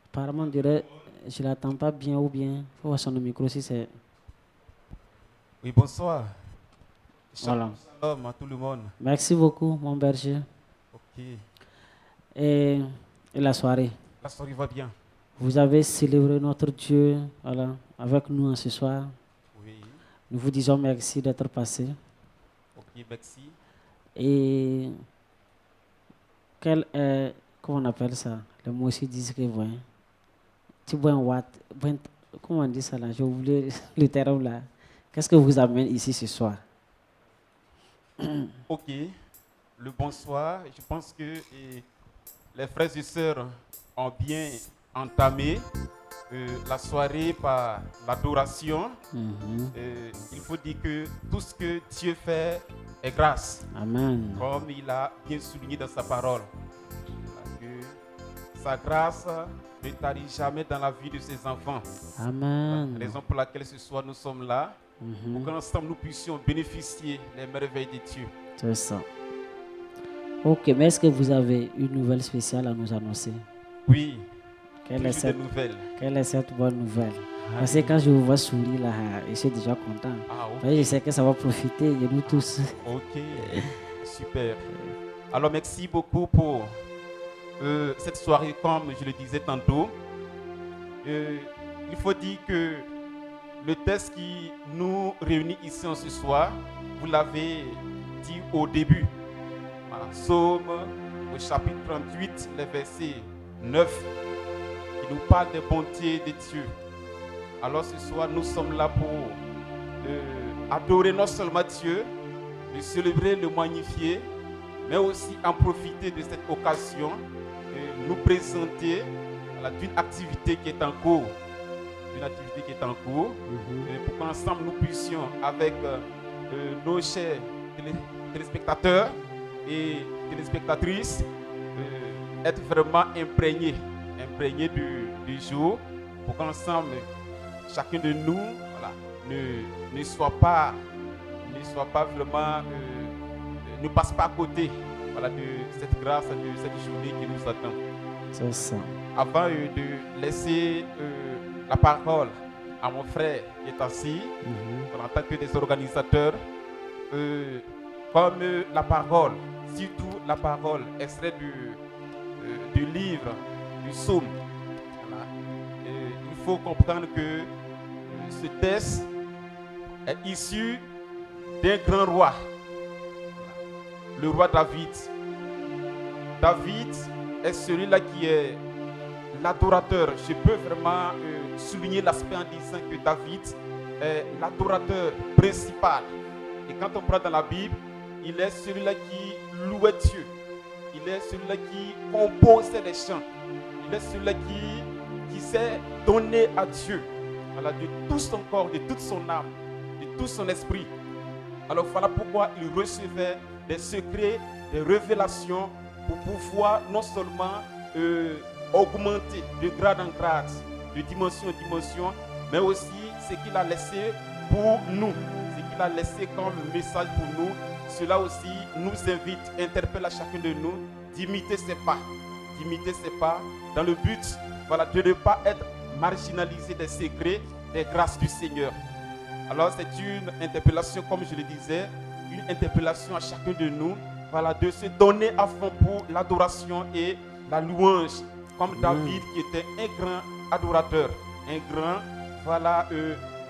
Apparemment, je ne l'attends pas bien ou bien. Il faut voir son micro si c'est. Oui, bonsoir. Voilà. Shalom à tout le monde. Merci beaucoup, mon berger. Ok. Et la soirée. La soirée va bien. Vous avez célébré notre Dieu, voilà, avec nous ce soir. Oui. Nous vous disons merci d'être passé. Ok, merci. Et quel est, comment on appelle ça? Les mots aussi disent que ouais. Tu bois un watt. Comment on dit ça là? J'ai oublié le terme là. Qu'est-ce que vous amène ici ce soir? Ok. Le bonsoir. Je pense que les frères et sœurs ont bien entamé la soirée par l'adoration. Il faut dire que tout ce que Dieu fait est grâce. Amen. Comme il a bien souligné dans sa parole. Que sa grâce ne tarit jamais dans la vie de ses enfants. Amen. La raison pour laquelle ce soir nous sommes là, pour qu'ensemble nous puissions bénéficier des merveilles de Dieu. C'est ça. Ok, mais est-ce que vous avez une nouvelle spéciale à nous annoncer? Oui. Quelle est cette bonne nouvelle? Parce que quand je vous vois sourire là, je suis déjà content. Ah, okay. Je sais que ça va profiter de nous tous. Ok, super. Alors merci beaucoup pour cette soirée, comme je le disais tantôt. Il faut dire que le texte qui nous réunit ici ce soir, vous l'avez dit au début. Psaume au chapitre 38, le verset 9, qui nous parle des bontés de Dieu. Alors ce soir, nous sommes là pour adorer non seulement Dieu, de célébrer, le magnifier, mais aussi en profiter de cette occasion de nous présenter d'une activité qui est en cours. Pour qu'ensemble nous puissions, avec nos chers téléspectateurs et téléspectatrices, être vraiment imprégnés du jour, pour qu'ensemble, chacun de nous ne soit pas vraiment, ne passe pas à côté de cette grâce, de cette journée qui nous attend. C'est ça. Avant de laisser la parole à mon frère qui est assis, en tant que des organisateurs, comme la parole, surtout la parole extrait du livre du psaume, il faut comprendre que ce texte est issu d'un grand roi, le roi David. David est celui-là qui est l'adorateur. Je peux vraiment souligner l'aspect en disant que David est l'adorateur principal. Et quand on prend dans la Bible, il est celui-là qui louait Dieu. Il est celui-là qui composait les chants. Il est celui-là qui s'est donné à Dieu. Voilà, de tout son corps, de toute son âme, de tout son esprit. Alors voilà pourquoi il recevait des secrets, des révélations pour pouvoir non seulement augmenter de grade en grade, de dimension en dimension, mais aussi ce qu'il a laissé pour nous, ce qu'il a laissé comme message pour nous. Cela aussi nous invite, interpelle à chacun de nous d'imiter ses pas, dans le but de ne pas être marginalisé des secrets, des grâces du Seigneur. Alors c'est une interpellation, comme je le disais, une interpellation à chacun de nous, de se donner à fond pour l'adoration et la louange, comme David qui était un grand adorateur, un grand,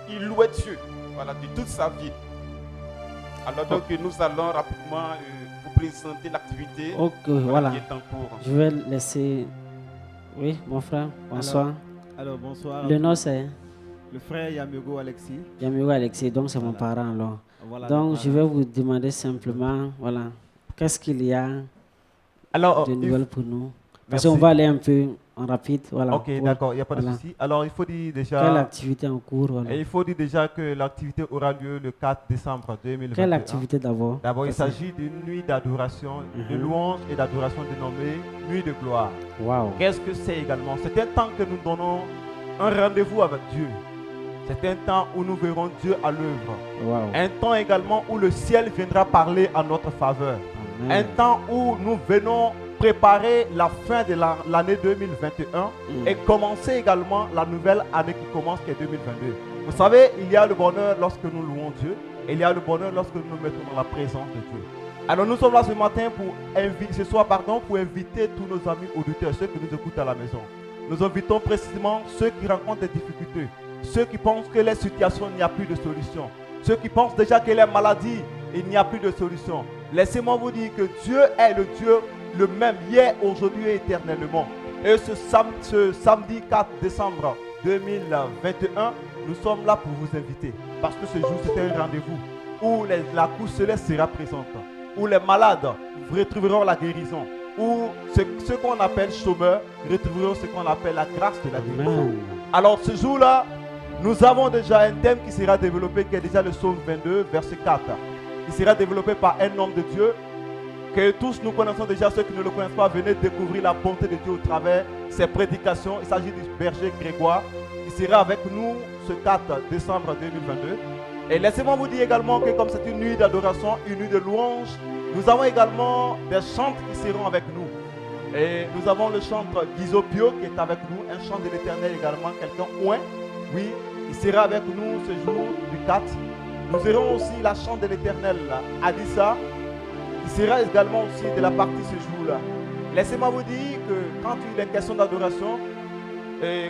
il louait Dieu, de toute sa vie. Alors donc nous allons rapidement vous présenter l'activité qui est en cours. Je vais laisser, oui mon frère, bonsoir. Alors bonsoir. Le nom c'est le frère Yamego Alexis. Yamego Alexis, donc c'est mon parent alors. Donc je vais vous demander simplement, qu'est-ce qu'il y a de nouvelles pour nous? Parce qu'on va aller un peu en rapide. Ok, d'accord, il n'y a pas de souci. Alors, il faut dire déjà... Quelle activité en cours? Il faut dire déjà que l'activité aura lieu le 4 décembre 2021. Quelle activité d'abord? D'abord, il s'agit d'une nuit d'adoration, de louange et d'adoration dénommée Nuit de gloire. Wow. Qu'est-ce que c'est également? C'est un temps que nous donnons un rendez-vous avec Dieu. C'est un temps où nous verrons Dieu à l'œuvre. Wow. Un temps également où le ciel viendra parler en notre faveur. Amen. Un temps où nous venons préparer la fin de l'année 2021 et commencer également la nouvelle année qui commence, qui est 2022. Vous savez, il y a le bonheur lorsque nous louons Dieu et il y a le bonheur lorsque nous nous mettons dans la présence de Dieu. Alors nous sommes là ce matin pour inviter tous nos amis auditeurs, ceux qui nous écoutent à la maison. Nous invitons précisément ceux qui rencontrent des difficultés, ceux qui pensent que les situations, il n'y a plus de solution, ceux qui pensent déjà que les maladies, il n'y a plus de solution. Laissez-moi vous dire que Dieu est le Dieu le même hier, aujourd'hui et éternellement. Et ce samedi 4 décembre 2021, nous sommes là pour vous inviter. Parce que ce jour, c'est un rendez-vous où la cour céleste sera présente, où les malades retrouveront la guérison, où ceux qu'on appelle chômeurs retrouveront ce qu'on appelle la grâce de la guérison. Alors ce jour-là, nous avons déjà un thème qui sera développé, qui est déjà le psaume 22, verset 4. Il sera développé par un homme de Dieu que tous nous connaissons déjà. Ceux qui ne le connaissent pas, venez découvrir la bonté de Dieu au travers de ses prédications. Il s'agit du berger Grégoire qui sera avec nous ce 4 décembre 2022. Et laissez-moi vous dire également que comme c'est une nuit d'adoration, une nuit de louange, nous avons également des chantres qui seront avec nous. Et nous avons le chantre Guizopio qui est avec nous, un chant de l'Éternel également, quelqu'un Ouin. Oui, il sera avec nous ce jour du 4. Nous aurons aussi la chant de l'Éternel, Adissa, qui sera également aussi de la partie ce jour-là. Laissez-moi vous dire que quand il est question d'adoration,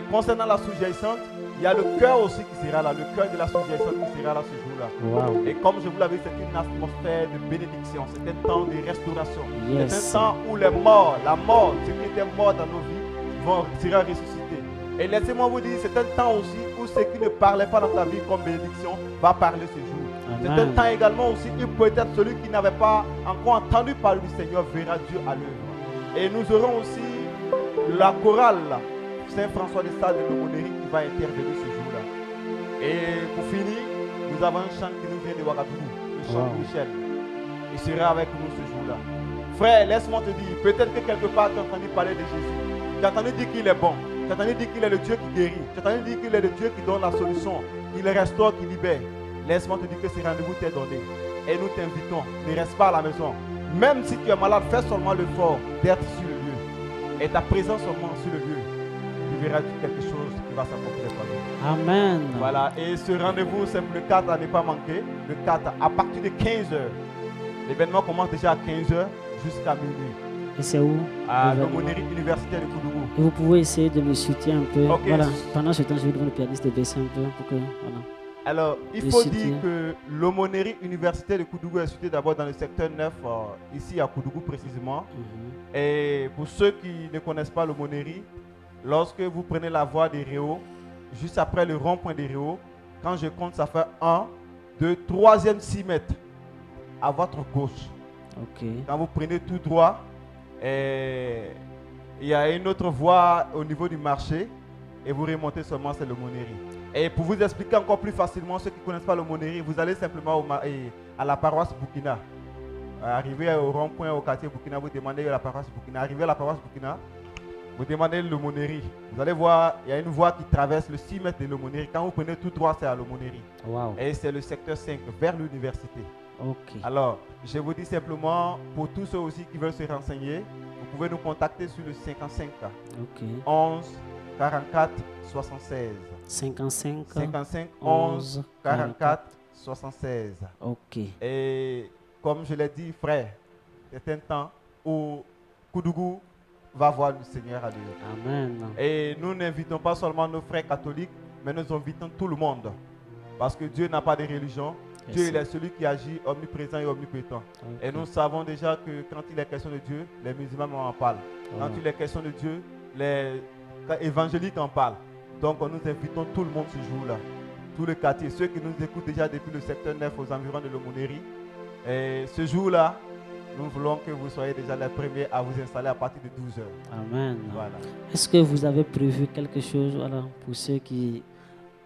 concernant la sous-jacente, il y a le cœur aussi qui sera là, le cœur de la suggestion qui sera là ce jour-là. Wow. Et comme je vous l'avais dit, c'est une atmosphère de bénédiction, c'est un temps de restauration. Yes. C'est un temps où les morts, la mort, ceux qui étaient morts dans nos vies, sera ressuscité. Et laissez-moi vous dire, c'est un temps aussi où ceux qui ne parlaient pas dans ta vie comme bénédiction va parler ce jour. C'est un temps également aussi où peut-être celui qui n'avait pas encore entendu parler du Seigneur verra Dieu à l'œuvre. Et nous aurons aussi la chorale Saint-François de Sales de l'Aumônerie qui va intervenir ce jour-là. Et pour finir, nous avons un chant qui nous vient de Ouagadougou, le chant de Michel. Il sera avec nous ce jour-là. Frère, laisse-moi te dire, peut-être que quelque part tu as entendu parler de Jésus. Tu as entendu dire qu'il est bon. Tu as entendu dire qu'il est le Dieu qui guérit. Tu as entendu dire qu'il est le Dieu qui donne la solution, qui le restaure, qui libère. Laisse-moi te dire que ce rendez-vous t'est donné. Et nous t'invitons, ne reste pas à la maison. Même si tu es malade, fais seulement l'effort d'être sur le lieu. Et ta présence seulement sur le lieu, tu verras quelque chose qui va s'accomplir par nous. Amen. Voilà, et ce rendez-vous, c'est le 4 à ne pas manquer. Le 4 à partir de 15h. L'événement commence déjà à 15h jusqu'à minuit. Et c'est où? À l'Aumônerie universitaire de Koudougou. Et vous pouvez essayer de me soutenir un peu. Ok. Voilà. Pendant ce temps, je vais demander au pianiste de baisser un peu pour que. Voilà. Alors, il faut dire que l'aumônerie universitaire de Koudougou est située d'abord dans le secteur 9, ici à Koudougou précisément. Et pour ceux qui ne connaissent pas l'aumônerie, lorsque vous prenez la voie des Réaux, juste après le rond-point des Réaux, quand je compte, ça fait 1, 2, 3e 6 mètres à votre gauche. Ok. Quand vous prenez tout droit, il y a une autre voie au niveau du marché et vous remontez seulement, c'est l'aumônerie. Et pour vous expliquer encore plus facilement, ceux qui ne connaissent pas l'aumônerie, vous allez simplement à la paroisse Boukina. Arrivez au rond-point au quartier Boukina, vous demandez la paroisse Boukina. Arrivez à la paroisse Boukina, vous demandez l'aumônerie. Vous allez voir, il y a une voie qui traverse le 6 mètres de l'aumônerie. Quand vous prenez tout droit, c'est à l'aumônerie. Wow. Et c'est le secteur 5, vers l'université. Ok. Alors, je vous dis simplement, pour tous ceux aussi qui veulent se renseigner, vous pouvez nous contacter sur le 55 Ok. 11 44 76. 55 11 44 76. Ok. Et comme je l'ai dit, frère, c'est un temps où Koudougou va voir le Seigneur à Dieu. Amen. Et nous n'invitons pas seulement nos frères catholiques, mais nous invitons tout le monde. Parce que Dieu n'a pas de religion. Dieu il est celui qui agit omniprésent et omnipotent. Et nous savons déjà que quand il est question de Dieu, les musulmans en parlent. Quand il est question de Dieu, les évangéliques en parlent. Donc nous invitons tout le monde ce jour-là. Tout le quartier, ceux qui nous écoutent déjà depuis le secteur 9 aux environs de l'aumônerie. Et ce jour-là, nous voulons que vous soyez déjà les premiers à vous installer à partir de 12h. Amen. Voilà. Est-ce que vous avez prévu quelque chose pour ceux qui ne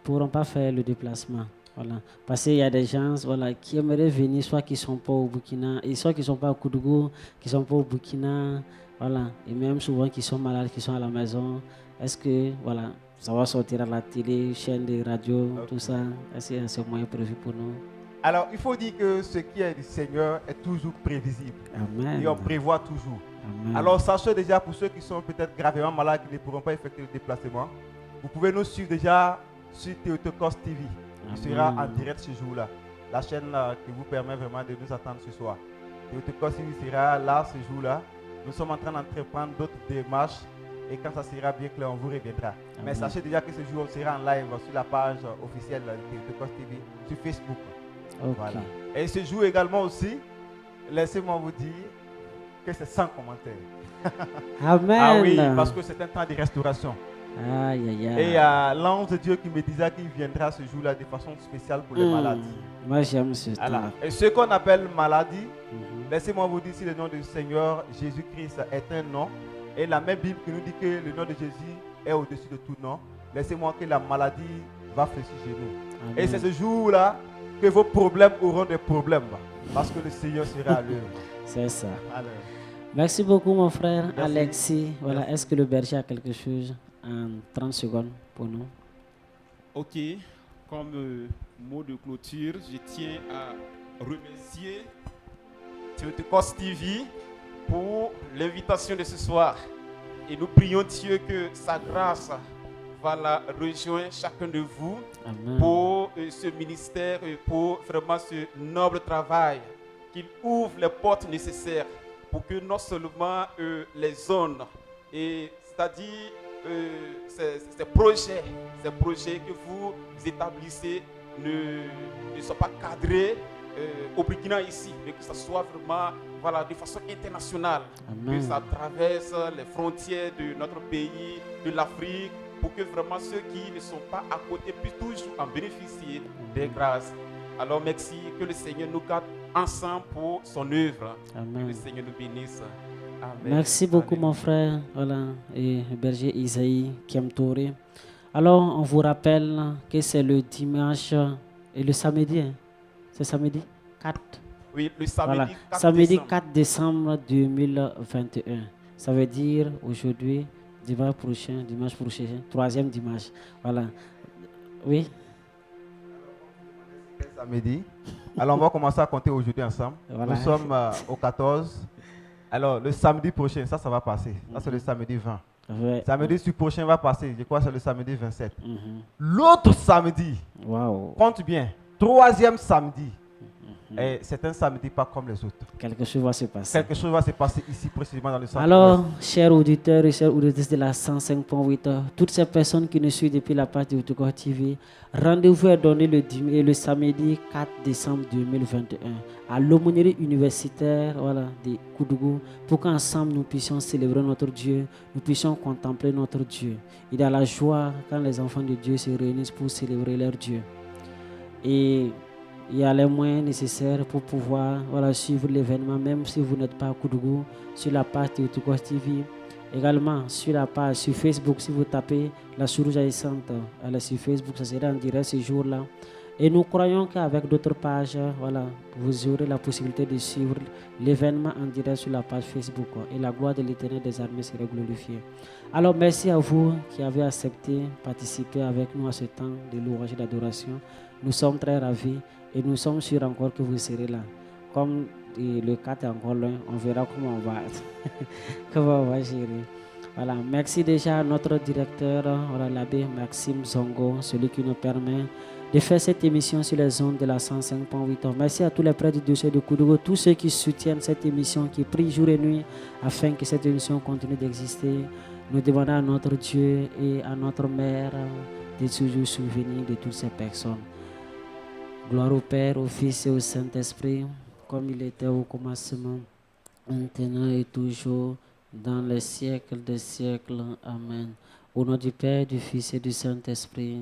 pourront pas faire le déplacement? Voilà. Parce qu'il y a des gens qui aimeraient venir, soit qui ne sont pas au Burkina, et soit qui ne sont pas au Koudougou, qui ne sont pas au Burkina, voilà. Et même souvent qui sont malades, qui sont à la maison. Est-ce que ça va sortir à la télé, chaîne de radio, tout ça? Est-ce qu'il y a ce moyen prévu pour nous? Alors, il faut dire que ce qui est du Seigneur est toujours prévisible. Amen. Et on prévoit toujours. Amen. Alors, sachez déjà, pour ceux qui sont peut-être gravement malades, qui ne pourront pas effectuer le déplacement, vous pouvez nous suivre déjà sur Théotokos TV. Qui sera en direct ce jour-là. La chaîne qui vous permet vraiment de nous attendre ce soir. Théotokos TV sera là ce jour-là. Nous sommes en train d'entreprendre d'autres démarches. Et quand ça sera bien clair, on vous reviendra. Amen. Mais sachez déjà que ce jour, on sera en live sur la page officielle de Théotokos TV sur Facebook. Okay. Voilà. Et ce jour également aussi, laissez-moi vous dire que c'est sans commentaire. Amen. Ah oui, parce que c'est un temps de restauration. Aïe, aïe, aïe. Et il y a l'ange de Dieu qui me disait qu'il viendra ce jour-là de façon spéciale pour les malades. Moi, j'aime ce temps. Voilà. Et ce qu'on appelle maladie, laissez-moi vous dire si le nom du Seigneur Jésus-Christ est un nom. Et la même Bible qui nous dit que le nom de Jésus est au-dessus de tout nom. Laissez-moi que la maladie va fléchir chez nous. Amen. Et c'est ce jour-là que vos problèmes auront des problèmes. Parce que le Seigneur sera à l'œuvre. C'est ça. Alors. Merci beaucoup, mon frère. Merci. Alexis. Voilà. Merci. Est-ce que le berger a quelque chose en 30 secondes pour nous? Ok, comme mot de clôture, je tiens à remercier Théotokos TV pour l'invitation de ce soir. Et nous prions Dieu que sa grâce va la rejoindre chacun de vous. Amen. Pour ce ministère, pour vraiment ce noble travail, qu'il ouvre les portes nécessaires pour que non seulement les zones, c'est-à-dire ces projets que vous établissez ne sont pas cadrés au Burkina ici, mais que ça soit vraiment de façon internationale. Amen. Que ça traverse les frontières de notre pays, de l'Afrique, pour que vraiment ceux qui ne sont pas à côté puissent toujours en bénéficier des grâces. Alors merci, que le Seigneur nous garde ensemble pour son œuvre. Amen. Que le Seigneur nous bénisse. Amen. Merci beaucoup, Amen. mon frère, et berger Isaïe Kiamtouré. Alors, on vous rappelle que c'est le dimanche et le samedi. Hein? C'est samedi 4. Oui, le samedi 4 samedi décembre. 4 décembre 2021. Ça veut dire aujourd'hui, dimanche prochain, troisième dimanche. Voilà. Oui. Samedi. Alors, on va commencer à compter aujourd'hui ensemble. Voilà. Nous sommes au 14. Alors, le samedi prochain, ça va passer. Ça, c'est le samedi 20. Ouais. Samedi prochain va passer. Je crois que c'est le samedi 27. Mhm. L'autre samedi, Wow. compte bien, troisième samedi. Et c'est un samedi pas comme les autres. Quelque chose va se passer. Quelque chose va se passer ici, précisément dans le centre. Alors, chers auditeurs et chers auditrices de la 105.8, toutes ces personnes qui nous suivent depuis la page de Outougo TV, rendez-vous est donné le samedi 4 décembre 2021 à l'aumônerie universitaire de Koudougou pour qu'ensemble nous puissions célébrer notre Dieu, nous puissions contempler notre Dieu. Il y a la joie quand les enfants de Dieu se réunissent pour célébrer leur Dieu. Et il y a les moyens nécessaires pour pouvoir suivre l'événement, même si vous n'êtes pas à Koudougou, sur la page de Outougo TV. Également, sur la page, sur Facebook, si vous tapez la souris jaillissante, sur Facebook, ça sera en direct ce jour-là. Et nous croyons qu'avec d'autres pages, vous aurez la possibilité de suivre l'événement en direct sur la page Facebook. Et la gloire de l'Éternel des armées sera glorifiée. Alors, merci à vous qui avez accepté de participer avec nous à ce temps de louange et d'adoration. Nous sommes très ravis. Et nous sommes sûrs encore que vous serez là. Comme le 4 est encore loin, on verra comment on va gérer. Voilà. Merci déjà à notre directeur, l'abbé Maxime Zongo, celui qui nous permet de faire cette émission sur les ondes de la 105.8. Merci à tous les prêtres du diocèse de Koudougou, tous ceux qui soutiennent cette émission, qui prient jour et nuit afin que cette émission continue d'exister. Nous demandons à notre Dieu et à notre Mère de toujours souvenir de toutes ces personnes. Gloire au Père, au Fils et au Saint-Esprit, comme il était au commencement, maintenant et toujours, dans les siècles des siècles. Amen. Au nom du Père, du Fils et du Saint-Esprit.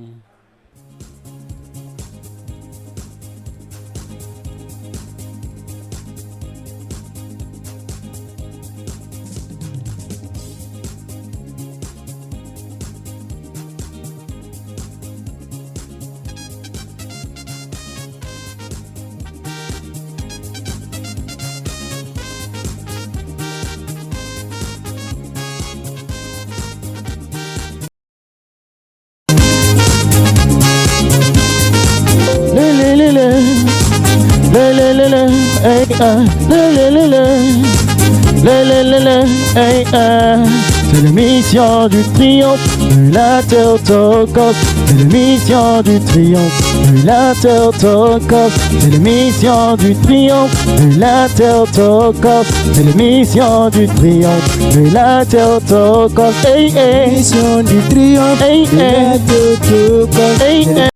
C'est l'émission du triomphe de la Théotokos. C'est l'émission du triomphe de la Théotokos. C'est l'émission du triomphe de la Théotokos. C'est l'émission du triomphe de la Théotokos. L'émission du triomphe de la Théotokos.